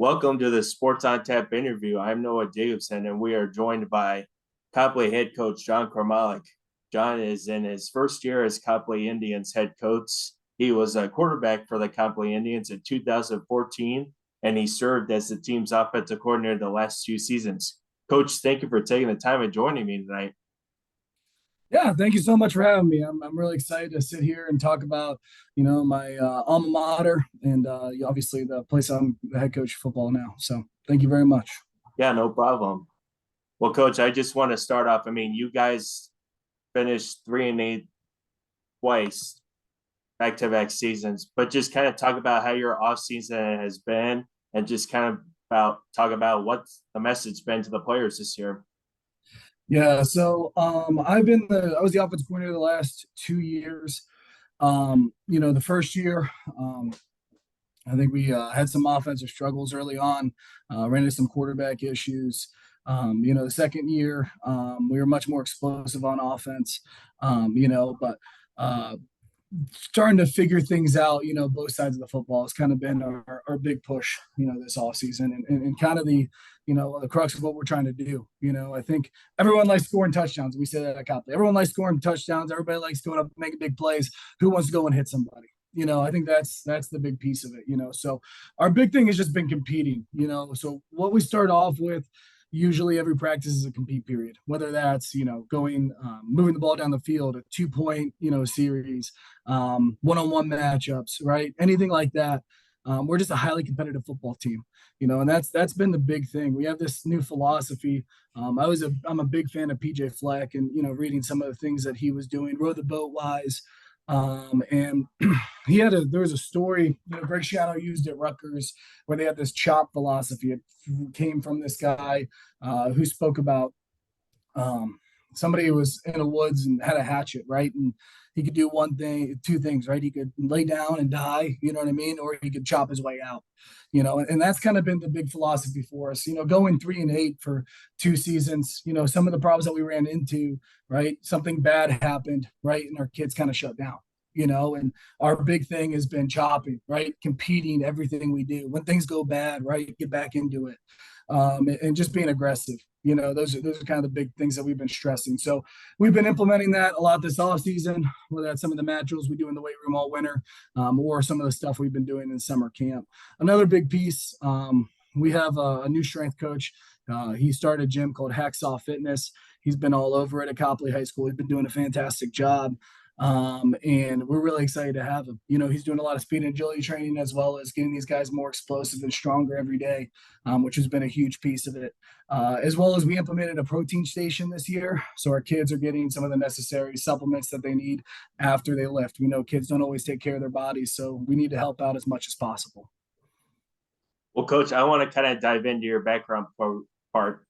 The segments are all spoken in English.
Welcome to the Sports on Tap interview. I'm Noah Jacobson, and we are joined by Copley head coach John Kromalic. John is in his first year as Copley Indians head coach. He was a quarterback for the Copley Indians in 2014, and he served as the team's offensive coordinator the last two seasons. Coach, thank you for taking the time and joining me tonight. Yeah, thank you so much for having me. I'm really excited to sit here and talk about, my alma mater and obviously the place I'm the head coach of football now. So thank you very much. Yeah, no problem. Well, Coach, I just want to start off. You guys finished 3-8 twice back-to-back seasons, but just kind of talk about how your off season has been and just kind of talk about what the message been to the players this year. Yeah, so I was the offensive coordinator the last 2 years. The first year, I think we had some offensive struggles early on, ran into some quarterback issues. The second year, we were much more explosive on offense, but starting to figure things out, both sides of the football has kind of been our big push, this off season and kind of the crux of what we're trying to do. I think everyone likes scoring touchdowns. We say that at Copley. Everyone likes scoring touchdowns. Everybody likes going up and making big plays. Who wants to go and hit somebody? I think that's the big piece of it. So our big thing has just been competing, so what we start off with, usually every practice is a compete period, whether that's, going, moving the ball down the field, a 2-point, series, one-on-one matchups, right? Anything like that. We're just a highly competitive football team, and that's been the big thing. We have this new philosophy. I'm a big fan of PJ Fleck and, reading some of the things that he was doing, row the boat wise. And there was a story, Greg Schiano used at Rutgers where they had this chop philosophy. It came from this guy who spoke about somebody who was in the woods and had a hatchet, right? And he could do two things, right? He could lay down and die, you know what I mean? Or he could chop his way out, and that's kind of been the big philosophy for us, going 3-8 for 2 seasons, some of the problems that we ran into, right? Something bad happened, right? And our kids kind of shut down. And our big thing has been chopping, right? Competing everything we do. When things go bad, right? Get back into it. And just being aggressive. Those are kind of the big things that we've been stressing. So we've been implementing that a lot this off season, whether that's some of the mat drills we do in the weight room all winter, or some of the stuff we've been doing in summer camp. Another big piece, we have a new strength coach. He started a gym called Hacksaw Fitness. He's been all over it at Copley High School. He's been doing a fantastic job. And we're really excited to have him. He's doing a lot of speed and agility training as well as getting these guys more explosive and stronger every day, which has been a huge piece of it. As well as we implemented a protein station this year. So our kids are getting some of the necessary supplements that they need after they lift. We know kids don't always take care of their bodies, so we need to help out as much as possible. Well, Coach, I want to kind of dive into your background part.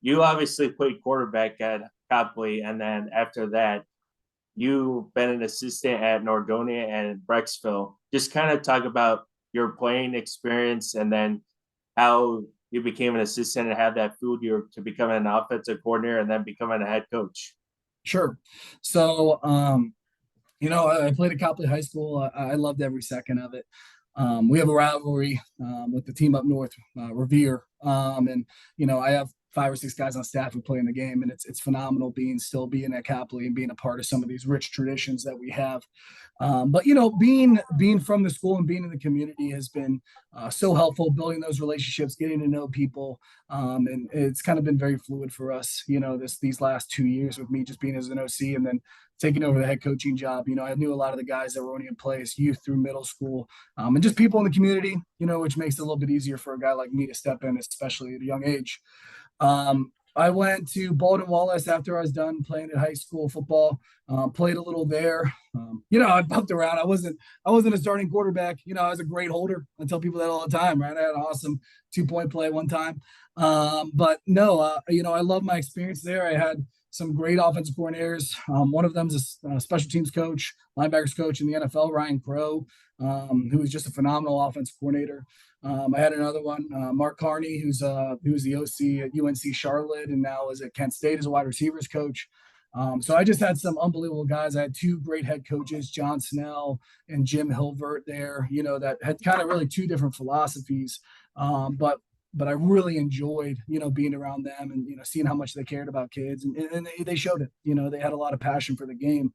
You obviously played quarterback at Copley, and then after that, you've been an assistant at Nordonia and Brecksville. Just kind of talk about your playing experience and then how you became an assistant and had that food you to becoming an offensive coordinator and then becoming a head coach. Sure. So, I played at Copley High School. I loved every second of it. We have a rivalry with the team up north, Revere. And, I have 5 or 6 guys on staff who play in the game, and it's phenomenal still being at Copley and being a part of some of these rich traditions that we have. But being from the school and being in the community has been so helpful, building those relationships, getting to know people, and it's kind of been very fluid for us. These last 2 years with me just being as an OC and then taking over the head coaching job. I knew a lot of the guys that were already in place, youth through middle school, and just people in the community. Which makes it a little bit easier for a guy like me to step in, especially at a young age. I went to Baldwin Wallace after I was done playing at high school football. Played a little there. I bumped around. I wasn't a starting quarterback. I was a great holder. I tell people that all the time, right? I had an awesome 2-point play one time. But no, I love my experience there. I had some great offensive coordinators. One of them is a special teams coach, linebackers coach in the NFL, Ryan Crow, who was just a phenomenal offensive coordinator. I had another one, Mark Carney, who's the OC at UNC Charlotte and now is at Kent State as a wide receivers coach. So I just had some unbelievable guys. I had two great head coaches, John Snell and Jim Hilbert there, that had kind of really two different philosophies. But I really enjoyed, being around them and, seeing how much they cared about kids and they showed it, they had a lot of passion for the game,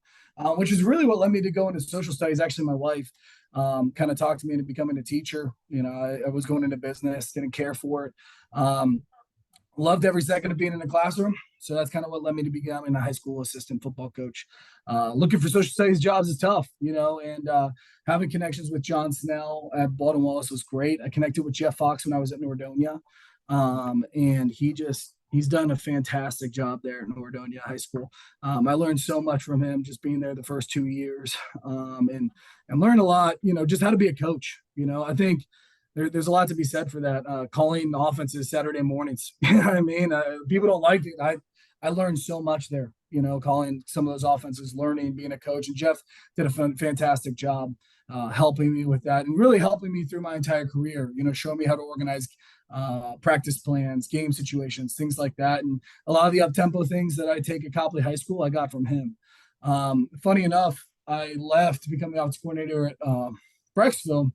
which is really what led me to go into social studies. Actually, my wife kind of talked to me into becoming a teacher. I was going into business, didn't care for it. Loved every second of being in the classroom. So that's kind of what led me to becoming a high school assistant football coach. Looking for social studies jobs is tough, and having connections with John Snell at Baldwin Wallace was great. I connected with Jeff Fox when I was at Nordonia. And he's done a fantastic job there at Nordonia High School. I learned so much from him just being there the first 2 years, and learned a lot, just how to be a coach. I think there's a lot to be said for that. Calling offenses Saturday mornings. You know what I mean? People don't like it. I learned so much there, calling some of those offenses, learning, being a coach. And Jeff did a fantastic job helping me with that and really helping me through my entire career, showing me how to organize practice plans, game situations, things like that. And a lot of the up-tempo things that I take at Copley High School, I got from him. Funny enough, I left to become the offensive coordinator at Brecksville,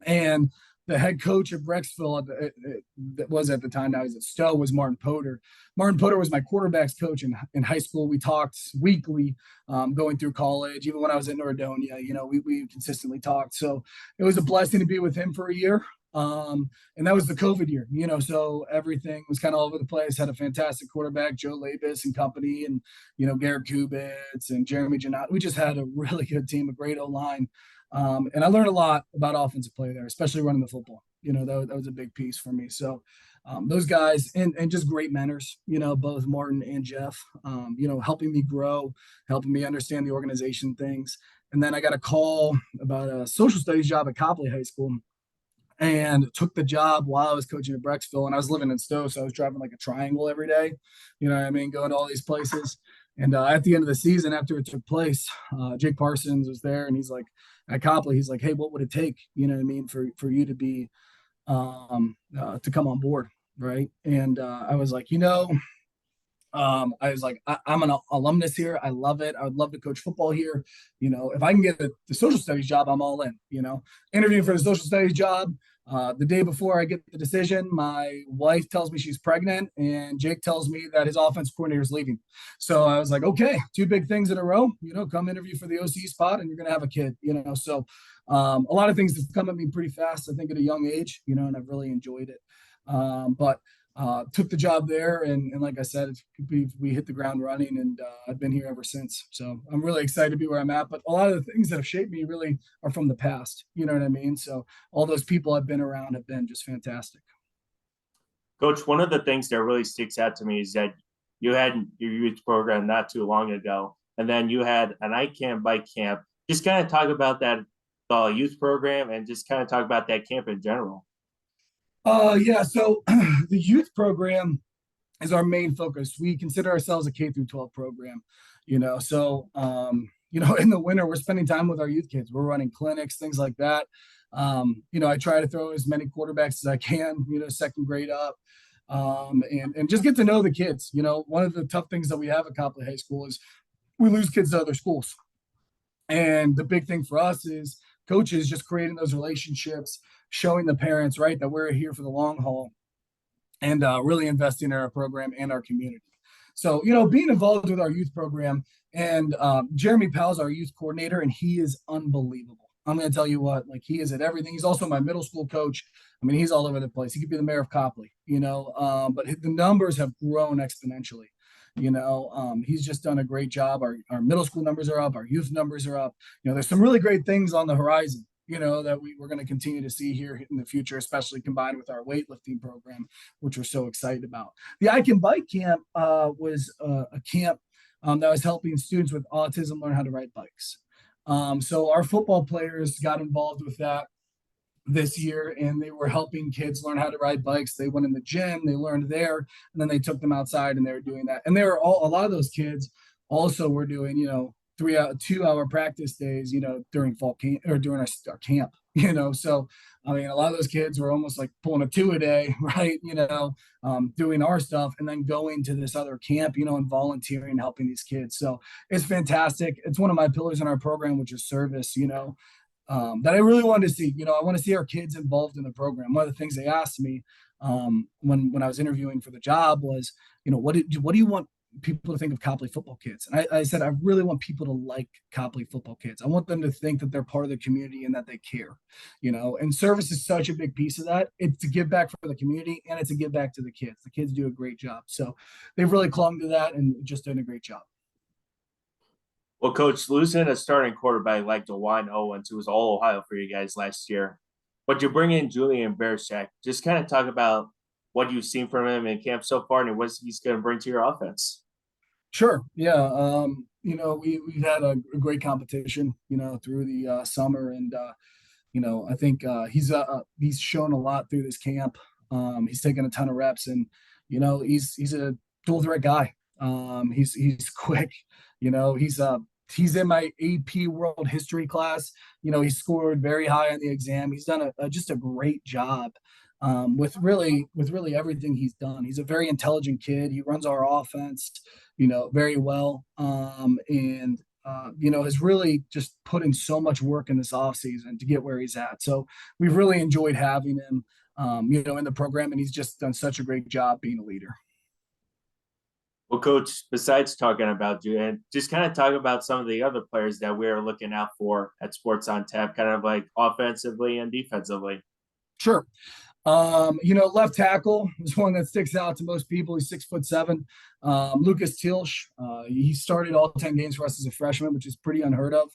and the head coach at Brecksville that was at the time, now he's at Stowe, was Martin Potter. Martin Potter was my quarterback's coach in high school. We talked weekly going through college. Even when I was at Nordonia, we consistently talked. So it was a blessing to be with him for a year. And that was the COVID year, so everything was kind of all over the place. Had a fantastic quarterback, Joe Labus and company, and, Garrett Kubitz and Jeremy Janot. We just had a really good team, a great O-line. And I learned a lot about offensive play there, especially running the football. That was a big piece for me. So those guys and just great mentors, both Martin and Jeff, helping me grow, helping me understand the organization things. And then I got a call about a social studies job at Copley High School, and took the job while I was coaching at Brecksville. And I was living in Stowe, so I was driving like a triangle every day, going to all these places. And at the end of the season, after it took place, Jake Parsons was there, and he's like, at Copley, he's like, "Hey, what would it take, for you to be to come on board?" Right. And I was like, I'm an alumnus here. I love it. I would love to coach football here. If I can get the social studies job, I'm all in. Interviewing for the social studies job. The day before I get the decision, my wife tells me she's pregnant, and Jake tells me that his offensive coordinator is leaving. So I was like, okay, two big things in a row. Come interview for the OC spot, and you're gonna have a kid. So a lot of things have come at me pretty fast, I think, at a young age. And I've really enjoyed it. But took the job there, and like I said, we hit the ground running, and I've been here ever since. So I'm really excited to be where I'm at. But a lot of the things that have shaped me really are from the past. You know what I mean? So all those people I've been around have been just fantastic. Coach, one of the things that really sticks out to me is that you had your youth program not too long ago, and then you had an I Camp bike camp. Just kind of talk about that youth program, and just kind of talk about that camp in general. Yeah. So the youth program is our main focus. We consider ourselves a K through 12 program, so, in the winter, we're spending time with our youth kids. We're running clinics, things like that. I try to throw as many quarterbacks as I can, second grade up, and just get to know the kids. One of the tough things that we have at Copley High School is we lose kids to other schools. And the big thing for us is coaches just creating those relationships, showing the parents, right, that we're here for the long haul, and really investing in our program and our community. So, being involved with our youth program, and Jeremy Powell's our youth coordinator, and he is unbelievable. I'm going to tell you what, like, he is at everything. He's also my middle school coach. I mean, he's all over the place. He could be the mayor of Copley, but the numbers have grown exponentially. He's just done a great job. Our middle school numbers are up. Our youth numbers are up. There's some really great things on the horizon, that we're going to continue to see here in the future, especially combined with our weightlifting program, which we're so excited about. The I Can Bike Camp was a camp that was helping students with autism learn how to ride bikes. So our football players got involved with that this year, and they were helping kids learn how to ride bikes. They went in the gym, they learned there, and then they took them outside, and they were doing that. And they were a lot of those kids also were doing, 2 hour practice days, during fall camp or during our camp, So, I mean, a lot of those kids were almost like pulling a two a day, right? Doing our stuff and then going to this other camp, and volunteering, helping these kids. So it's fantastic. It's one of my pillars in our program, which is service, that I really wanted to see. I want to see our kids involved in the program. One of the things they asked me when I was interviewing for the job was, what do you want people to think of Copley football kids? And I said, I really want people to like Copley football kids. I want them to think that they're part of the community and that they care, and service is such a big piece of that. It's to give back for the community and it's to give back to the kids. The kids do a great job. So they've really clung to that and just done a great job. Well, Coach, losing a starting quarterback like DeJuan Owens, who was all Ohio for you guys last year, but you bring in Julian Bershak. Just kind of talk about what you've seen from him in camp so far and what he's going to bring to your offense. Sure. Yeah. We've had a great competition, through the summer, and I think he's shown a lot through this camp. He's taken a ton of reps, and he's a dual threat guy. He's quick. He's in my AP World History class. He scored very high on the exam. He's done just a great job with really everything he's done. He's a very intelligent kid. He runs our offense, very well, and has really just put in so much work in this offseason to get where he's at. So we've really enjoyed having him, in the program, and he's just done such a great job being a leader. Well, Coach, besides talking about you, and just kind of talk about some of the other players that we're looking out for at Sports on Tap, kind of like offensively and defensively. Sure. Left tackle is one that sticks out to most people. He's 6'7". Lucas Tilsch, he started all 10 games for us as a freshman, which is pretty unheard of.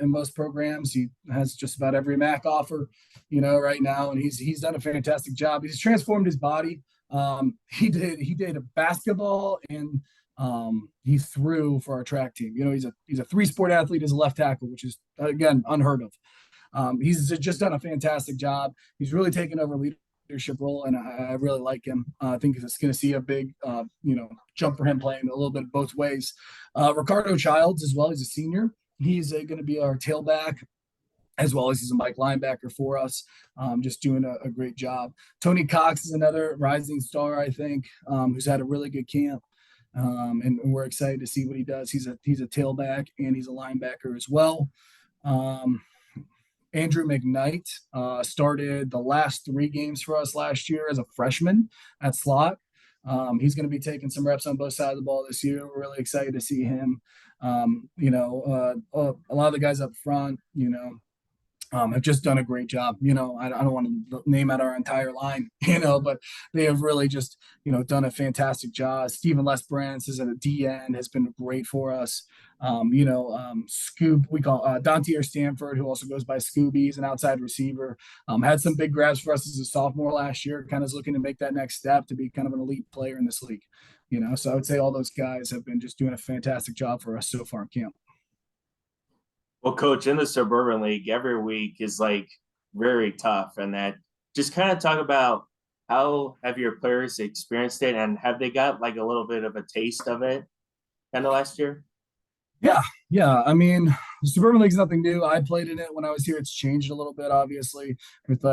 In most programs, he has just about every MAC offer, right now, and he's done a fantastic job. He's transformed his body. He did a basketball and he threw for our track team. He's a 3-sport athlete as a left tackle, which is again unheard of. He's just done a fantastic job. He's really taken over leadership role, and I really like him. I think it's going to see a big, jump for him playing a little bit both ways. Ricardo Childs as well. He's a senior. He's going to be our tailback, as well as he's a Mike linebacker for us, just doing a great job. Tony Cox is another rising star, I think, who's had a really good camp. And we're excited to see what he does. He's a tailback and he's a linebacker as well. Andrew McKnight started the last 3 games for us last year as a freshman at slot. He's going to be taking some reps on both sides of the ball this year. We're really excited to see him. A lot of the guys up front, have just done a great job. I don't want to name out our entire line, but they have really just, done a fantastic job. Stephen Lesbrance is at a D end, has been great for us. Scoob, we call Dontier Stanford, who also goes by Scooby. He's an outside receiver. Had some big grabs for us as a sophomore last year, kind of is looking to make that next step to be kind of an elite player in this league. So I would say all those guys have been just doing a fantastic job for us so far in camp. Well, Coach, in the Suburban League, every week is like very tough, and that just kind of talk about how have your players experienced it, and have they got like a little bit of a taste of it kind of last year? Yeah. I mean, the Suburban League is nothing new. I played in it when I was here. It's changed a little bit, obviously, with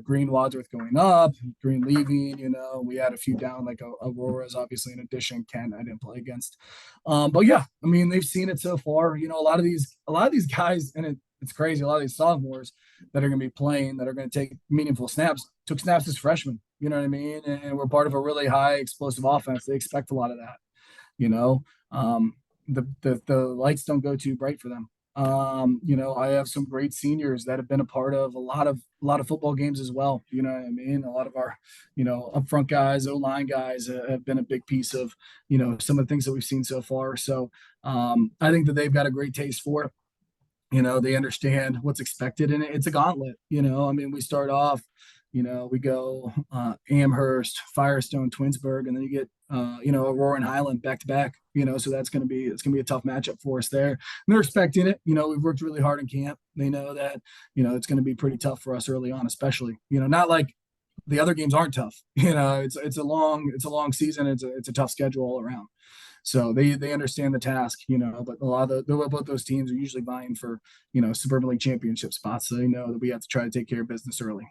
Green Wadsworth going up, Green leaving. We had a few down, like Aurora's obviously in addition. Kent I didn't play against, but yeah, I mean they've seen it so far. A lot of these guys, and it's crazy. A lot of these sophomores that are going to be playing, that are going to take meaningful snaps, took snaps as freshmen. You know what I mean? And we're part of a really high explosive offense. They expect a lot of that. The lights don't go too bright for them. I have some great seniors that have been a part of a lot of football games as well. You know what I mean? A lot of our, upfront guys, O-line guys have been a big piece of, some of the things that we've seen so far. So I think that they've got a great taste for it. They understand what's expected in it. It's a gauntlet. I mean, we start off, we go Amherst, Firestone, Twinsburg, and then you get Aurora and Highland back to back. So it's gonna be a tough matchup for us there. And they're expecting it. We've worked really hard in camp. They know that it's gonna be pretty tough for us early on, especially. Not like the other games aren't tough. It's a long season. It's a tough schedule all around. So they understand the task, but a lot of both those teams are usually vying for, Suburban League championship spots. So they know that we have to try to take care of business early.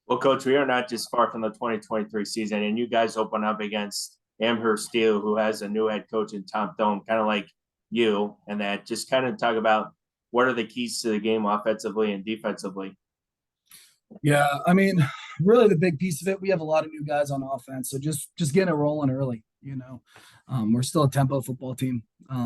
Well, Coach, we are not just far from the 2023 season, and you guys open up against Amherst Steel, who has a new head coach in Tom Thome, kind of like you, and that just kind of talk about what are the keys to the game offensively and defensively. Yeah, I mean, really the big piece of it, we have a lot of new guys on offense, so just getting it rolling early. We're still a tempo football team,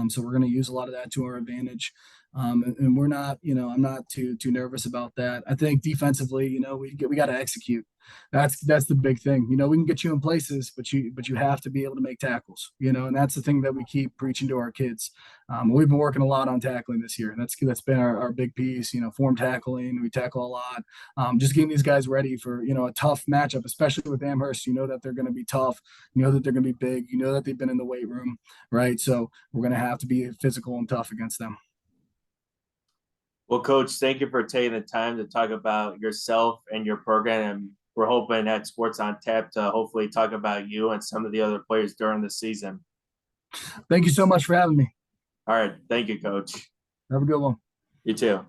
so we're going to use a lot of that to our advantage. And we're not, I'm not too nervous about that. I think defensively, we got to execute. That's the big thing. We can get you in places, but you have to be able to make tackles. And that's the thing that we keep preaching to our kids. We've been working a lot on tackling this year. That's been our big piece. Form tackling. We tackle a lot. Just getting these guys ready for a tough matchup, especially with Amherst. You know that they're going to be tough. You know that they're going to be big. You know that they've been in the weight room, right? So we're going to have to be physical and tough against them. Well, Coach, thank you for taking the time to talk about yourself and your program. And we're hoping at Sports on Tap to hopefully talk about you and some of the other players during the season. Thank you so much for having me. All right. Thank you, Coach. Have a good one. You too.